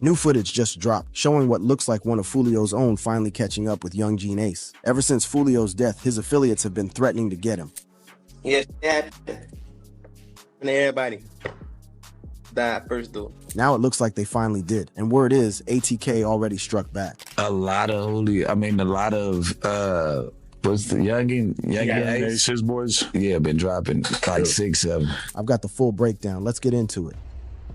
New footage just dropped, showing what looks like one of Foolio's own finally catching up with Yungeen Ace. Ever since Foolio's death, his affiliates have been threatening to get him. Yes, yeah. And everybody died first though. Now it looks like they finally did, and word is ATK already struck back. A lot of what's the Yungeen Ace, his boys? Yeah, been dropping like 6, 7. I've got the full breakdown. Let's get into it.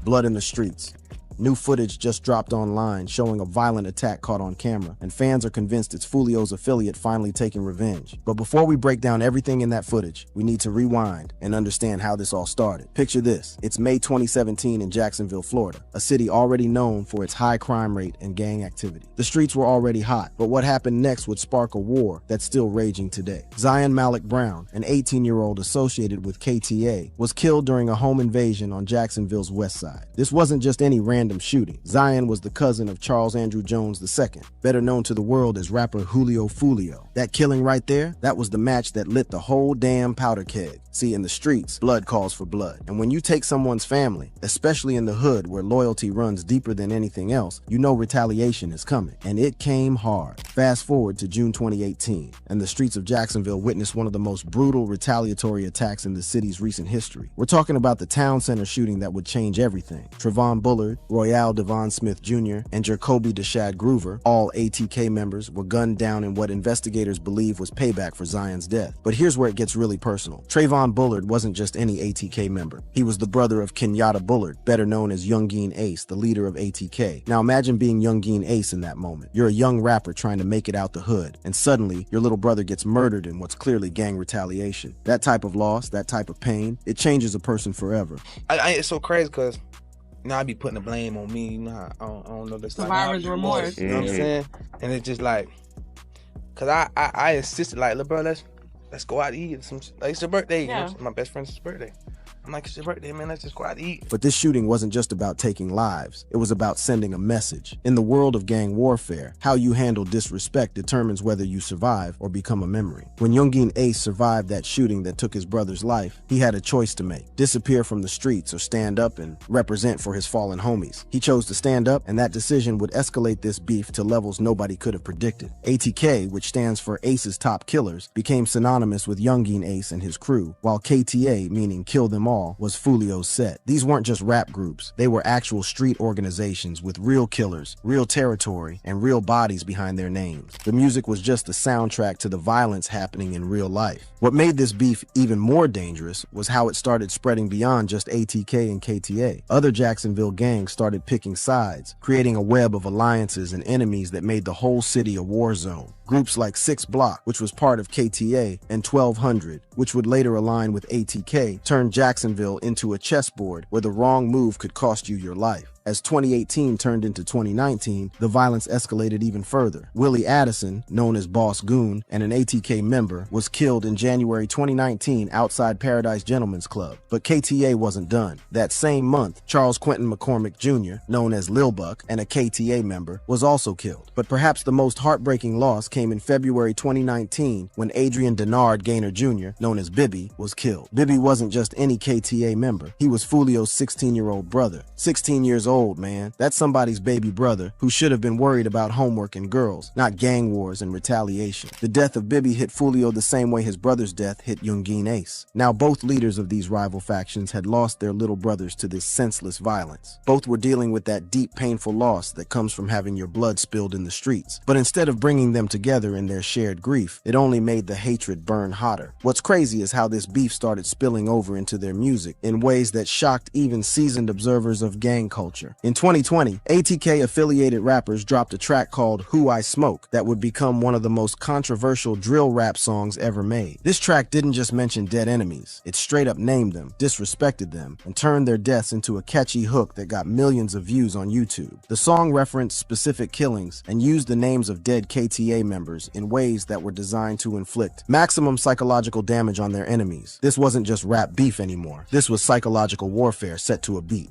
Blood in the streets. New footage just dropped online showing a violent attack caught on camera, and fans are convinced it's Foolio's affiliate finally taking revenge. But before we break down everything in that footage, we need to rewind and understand how this all started. Picture this. It's May 2017 in Jacksonville, Florida, a city already known for its high crime rate and gang activity. The streets were already hot, but what happened next would spark a war that's still raging today. Zion Malik Brown, an 18-year-old associated with KTA, was killed during a home invasion on Jacksonville's west side. This wasn't just any random shooting. Zion was the cousin of Charles Andrew Jones II, better known to the world as rapper Foolio. That killing right there, that was the match that lit the whole damn powder keg. See, in the streets, blood calls for blood. And when you take someone's family, especially in the hood where loyalty runs deeper than anything else, you know retaliation is coming. And it came hard. Fast forward to June 2018, and the streets of Jacksonville witnessed one of the most brutal retaliatory attacks in the city's recent history. We're talking about the town center shooting that would change everything. Trevon Bullard, Royale Devon Smith Jr., and Jacoby Deshad Groover, all ATK members, were gunned down in what investigators believe was payback for Zion's death. But here's where it gets really personal. Trevon Bullard wasn't just any ATK member. He was the brother of Kenyatta Bullard, better known as Yungeen Ace, the leader of ATK. Now imagine being Yungeen Ace in that moment. You're a young rapper trying to make it out the hood, and suddenly your little brother gets murdered in what's clearly gang retaliation. That type of loss, that type of pain, it changes a person forever. It's so crazy because I be putting the blame on me. I don't know. That's survivor's like, remorse. You know what I'm saying? And it's just like, cause I insisted like, look, bro, let's go out to eat. Like, it's your birthday. Yeah. You know, my best friend's birthday. I'm like, it's your birthday, man. Let's just go out to eat. But this shooting wasn't just about taking lives. It was about sending a message. In the world of gang warfare, how you handle disrespect determines whether you survive or become a memory. When Yungeen Ace survived that shooting that took his brother's life, he had a choice to make: disappear from the streets or stand up and represent for his fallen homies. He chose to stand up, and that decision would escalate this beef to levels nobody could have predicted. ATK, which stands for Ace's Top Killers, became synonymous with Yungeen Ace and his crew, while KTA, meaning Kill Them All, was Foolio's set. These weren't just rap groups. They were actual street organizations with real killers, real territory, and real bodies behind their names. The music was just the soundtrack to the violence happening in real life. What made this beef even more dangerous was how it started spreading beyond just ATK and KTA. Other Jacksonville gangs started picking sides, creating a web of alliances and enemies that made the whole city a war zone. Groups like 6 Block, which was part of KTA, and 1200, which would later align with ATK, turned Jacksonville into a chessboard where the wrong move could cost you your life. As 2018 turned into 2019, the violence escalated even further. Willie Addison, known as Boss Goon and an ATK member, was killed in January 2019 outside Paradise Gentlemen's Club. But KTA wasn't done. That same month, Charles Quentin McCormick Jr., known as Lil Buck and a KTA member, was also killed. But perhaps the most heartbreaking loss came in February 2019 when Adrian Denard Gaynor Jr., known as Bibby, was killed. Bibby wasn't just any KTA member. He was Foolio's 16-year-old brother. 16 years old, man. That's somebody's baby brother who should have been worried about homework and girls, not gang wars and retaliation. The death of Bibby hit Foolio the same way his brother's death hit Yungeen Ace. Now both leaders of these rival factions had lost their little brothers to this senseless violence. Both were dealing with that deep, painful loss that comes from having your blood spilled in the streets. But instead of bringing them together in their shared grief, it only made the hatred burn hotter. What's crazy is how this beef started spilling over into their music in ways that shocked even seasoned observers of gang culture. In 2020, ATK-affiliated rappers dropped a track called Who I Smoke that would become one of the most controversial drill rap songs ever made. This track didn't just mention dead enemies, it straight up named them, disrespected them, and turned their deaths into a catchy hook that got millions of views on YouTube. The song referenced specific killings and used the names of dead KTA members in ways that were designed to inflict maximum psychological damage on their enemies. This wasn't just rap beef anymore. This was psychological warfare set to a beat.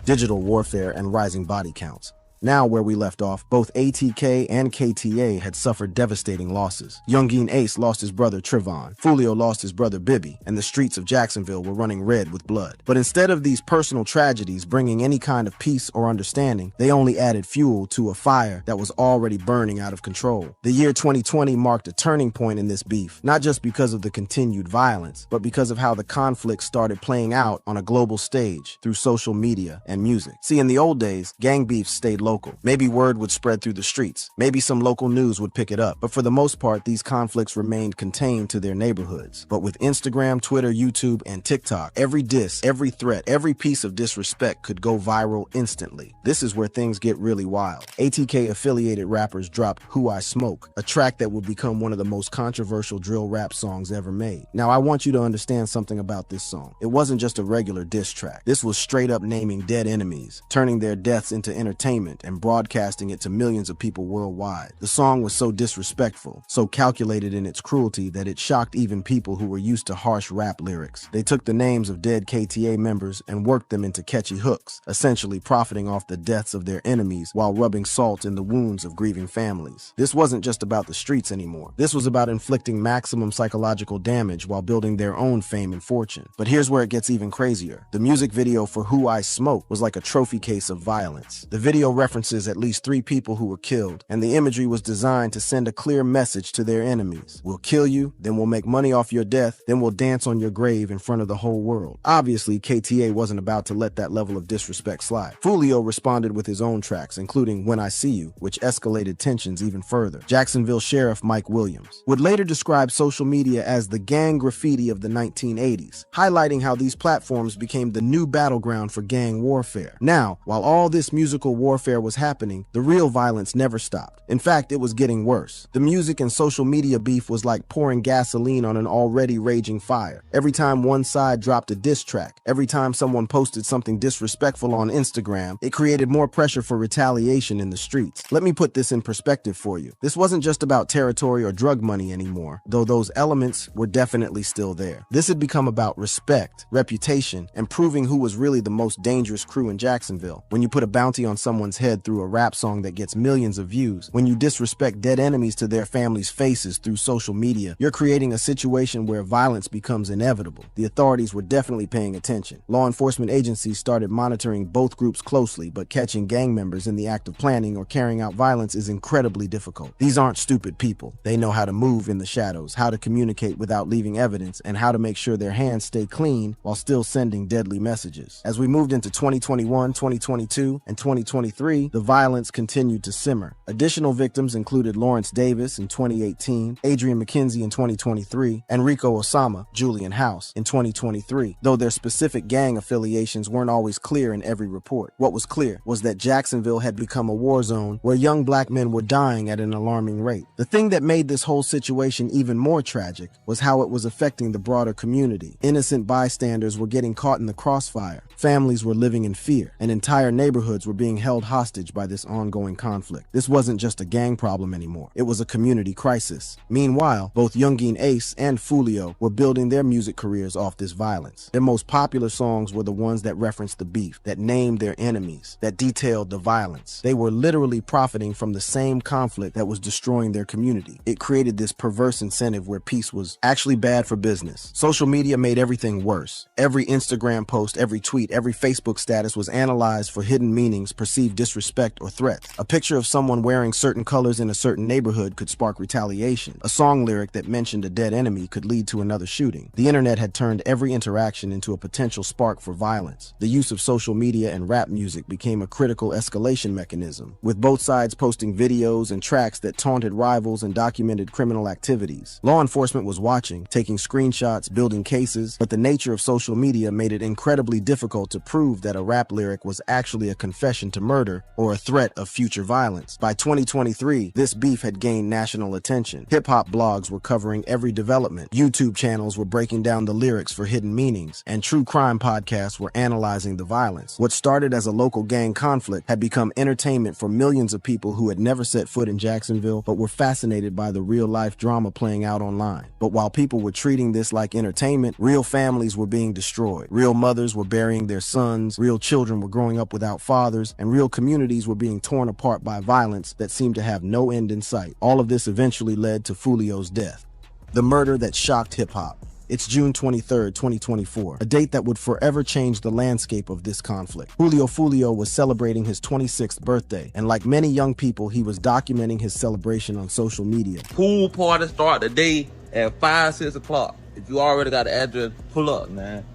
Digital warfare and rising body counts. Now, where we left off, both ATK and KTA had suffered devastating losses. Yungeen Ace lost his brother Trevon, Foolio lost his brother Bibby, and the streets of Jacksonville were running red with blood. But instead of these personal tragedies bringing any kind of peace or understanding, they only added fuel to a fire that was already burning out of control. The year 2020 marked a turning point in this beef, not just because of the continued violence, but because of how the conflict started playing out on a global stage through social media and music. See, in the old days, gang beefs stayed local. Maybe word would spread through the streets. Maybe some local news would pick it up. But for the most part, these conflicts remained contained to their neighborhoods. But with Instagram, Twitter, YouTube, and TikTok, every diss, every threat, every piece of disrespect could go viral instantly. This is where things get really wild. ATK-affiliated rappers dropped Who I Smoke, a track that would become one of the most controversial drill rap songs ever made. Now, I want you to understand something about this song. It wasn't just a regular diss track. This was straight up naming dead enemies, turning their deaths into entertainment and broadcasting it to millions of people worldwide. The song was so disrespectful, so calculated in its cruelty that it shocked even people who were used to harsh rap lyrics. They took the names of dead KTA members and worked them into catchy hooks, essentially profiting off the deaths of their enemies while rubbing salt in the wounds of grieving families. This wasn't just about the streets anymore. This was about inflicting maximum psychological damage while building their own fame and fortune. But here's where it gets even crazier. The music video for Who I Smoke was like a trophy case of violence. The video references at least 3 people who were killed, and the imagery was designed to send a clear message to their enemies. We'll kill you, then we'll make money off your death, then we'll dance on your grave in front of the whole world. Obviously, KTA wasn't about to let that level of disrespect slide. Foolio responded with his own tracks, including When I See You, which escalated tensions even further. Jacksonville Sheriff Mike Williams would later describe social media as the gang graffiti of the 1980s, highlighting how these platforms became the new battleground for gang warfare. Now, while all this musical warfare was happening, the real violence never stopped. In fact, it was getting worse. The music and social media beef was like pouring gasoline on an already raging fire. Every time one side dropped a diss track, every time someone posted something disrespectful on Instagram, it created more pressure for retaliation in the streets. Let me put this in perspective for you. This wasn't just about territory or drug money anymore, though those elements were definitely still there. This had become about respect, reputation, and proving who was really the most dangerous crew in Jacksonville. When you put a bounty on someone's head through a rap song that gets millions of views, when you disrespect dead enemies to their families' faces through social media, you're creating a situation where violence becomes inevitable. The authorities were definitely paying attention. Law enforcement agencies started monitoring both groups closely, but catching gang members in the act of planning or carrying out violence is incredibly difficult. These aren't stupid people. They know how to move in the shadows, how to communicate without leaving evidence, and how to make sure their hands stay clean while still sending deadly messages. As we moved into 2021, 2022, and 2023, the violence continued to simmer. Additional victims included Lawrence Davis in 2018, Adrian McKenzie in 2023, and Rico Osama, Julian House, in 2023, though their specific gang affiliations weren't always clear in every report. What was clear was that Jacksonville had become a war zone where young black men were dying at an alarming rate. The thing that made this whole situation even more tragic was how it was affecting the broader community. Innocent bystanders were getting caught in the crossfire. Families were living in fear, and entire neighborhoods were being held hostage by this ongoing conflict. This wasn't just a gang problem anymore. It was a community crisis. Meanwhile, both Yungeen Ace and Foolio were building their music careers off this violence. Their most popular songs were the ones that referenced the beef, that named their enemies, that detailed the violence. They were literally profiting from the same conflict that was destroying their community. It created this perverse incentive where peace was actually bad for business. Social media made everything worse. Every Instagram post, every tweet, every Facebook status was analyzed for hidden meanings, perceived disrespect, or threats. A picture of someone wearing certain colors in a certain neighborhood could spark retaliation. A song lyric that mentioned a dead enemy could lead to another shooting. The internet had turned every interaction into a potential spark for violence. The use of social media and rap music became a critical escalation mechanism, with both sides posting videos and tracks that taunted rivals and documented criminal activities. Law enforcement was watching, taking screenshots, building cases, but the nature of social media made it incredibly difficult to prove that a rap lyric was actually a confession to murder or a threat of future violence. By 2023, this beef had gained national attention. Hip-hop blogs were covering every development. YouTube channels were breaking down the lyrics for hidden meanings, and true crime podcasts were analyzing the violence. What started as a local gang conflict had become entertainment for millions of people who had never set foot in Jacksonville but were fascinated by the real-life drama playing out online. But while people were treating this like entertainment, real families were being destroyed. Real mothers were burying their sons, real children were growing up without fathers, and real communities communities were being torn apart by violence that seemed to have no end in sight. All of this eventually led to Foolio's death. The murder that shocked hip-hop. It's June 23, 2024, a date that would forever change the landscape of this conflict. Foolio was celebrating his 26th birthday, and like many young people, he was documenting his celebration on social media. Pool party start the day at 5, 6 o'clock. If you already got the address, pull up, man.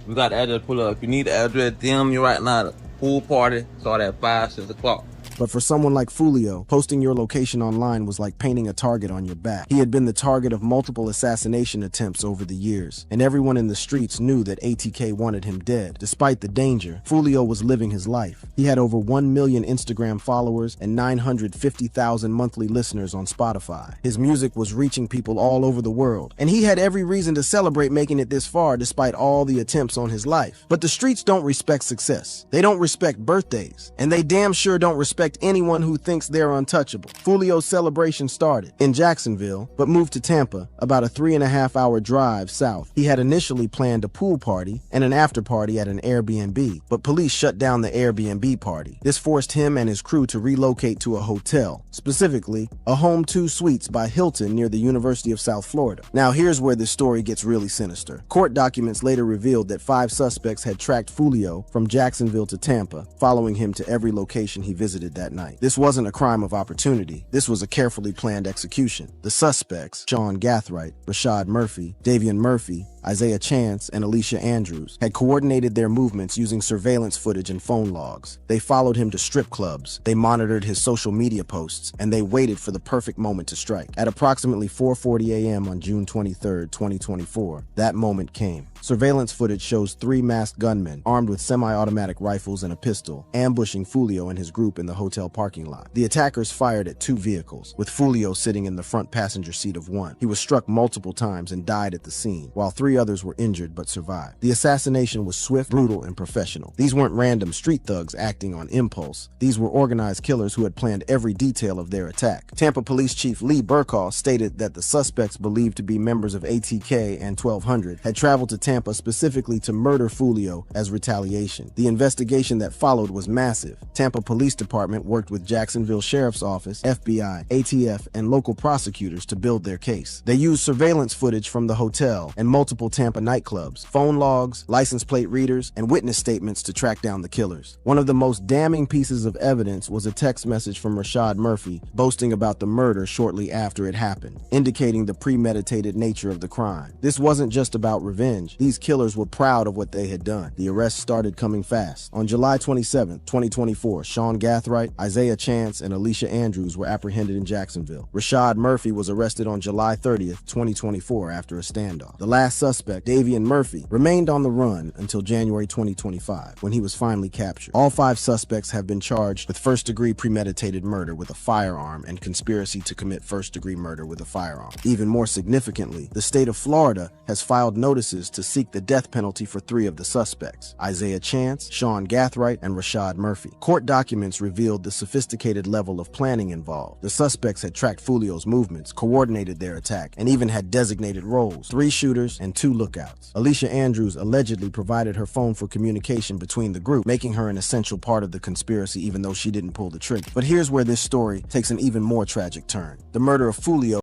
We got the address, pull up. If you need the address, DM me right now. The pool party start at 5, 6 o'clock. But for someone like Foolio, posting your location online was like painting a target on your back. He had been the target of multiple assassination attempts over the years, and everyone in the streets knew that ATK wanted him dead. Despite the danger, Foolio was living his life. He had over 1 million Instagram followers and 950,000 monthly listeners on Spotify. His music was reaching people all over the world, and he had every reason to celebrate making it this far despite all the attempts on his life. But the streets don't respect success. They don't respect birthdays, and they damn sure don't respect anyone who thinks they're untouchable. Foolio's celebration started in Jacksonville, but moved to Tampa, about a 3.5-hour drive south. He had initially planned a pool party and an after party at an Airbnb, but police shut down the Airbnb party. This forced him and his crew to relocate to a hotel, specifically a Home 2 Suites by Hilton near the University of South Florida. Now here's where this story gets really sinister. Court documents later revealed that 5 suspects had tracked Foolio from Jacksonville to Tampa, following him to every location he visited that night. This wasn't a crime of opportunity. This was a carefully planned execution. The suspects, Sean Gathright, Rashad Murphy, Davian Murphy, Isaiah Chance, and Alicia Andrews, had coordinated their movements using surveillance footage and phone logs. They followed him to strip clubs, they monitored his social media posts, and they waited for the perfect moment to strike. At approximately 4:40 a.m. on June 23, 2024, that moment came. Surveillance footage shows 3 masked gunmen, armed with semi-automatic rifles and a pistol, ambushing Foolio and his group in the hotel parking lot. The attackers fired at 2 vehicles, with Foolio sitting in the front passenger seat of one. He was struck multiple times and died at the scene, while 3 others were injured but survived. The assassination was swift, brutal, and professional. These weren't random street thugs acting on impulse. These were organized killers who had planned every detail of their attack. Tampa Police Chief Lee Burkhaw stated that the suspects, believed to be members of ATK and 1200, had traveled to Tampa specifically to murder Foolio as retaliation. The investigation that followed was massive. Tampa Police Department worked with Jacksonville Sheriff's Office, FBI, ATF, and local prosecutors to build their case. They used surveillance footage from the hotel and multiple Tampa nightclubs, phone logs, license plate readers, and witness statements to track down the killers. One of the most damning pieces of evidence was a text message from Rashad Murphy boasting about the murder shortly after it happened, indicating the premeditated nature of the crime. This wasn't just about revenge. These killers were proud of what they had done. The arrests started coming fast. On July 27, 2024, Sean Gathright, Isaiah Chance, and Alicia Andrews were apprehended in Jacksonville. Rashad Murphy was arrested on July 30th, 2024 after a standoff. The last suspect, Davian Murphy, remained on the run until January 2025, when he was finally captured. All 5 suspects have been charged with first-degree premeditated murder with a firearm and conspiracy to commit first-degree murder with a firearm. Even more significantly, the state of Florida has filed notices to seek the death penalty for 3 of the suspects, Isaiah Chance, Sean Gathright, and Rashad Murphy. Court documents revealed the sophisticated level of planning involved. The suspects had tracked Foolio's movements, coordinated their attack, and even had designated roles, 3 shooters and 2 lookouts. Alicia Andrews allegedly provided her phone for communication between the group, making her an essential part of the conspiracy even though she didn't pull the trigger. But here's where this story takes an even more tragic turn. The murder of Foolio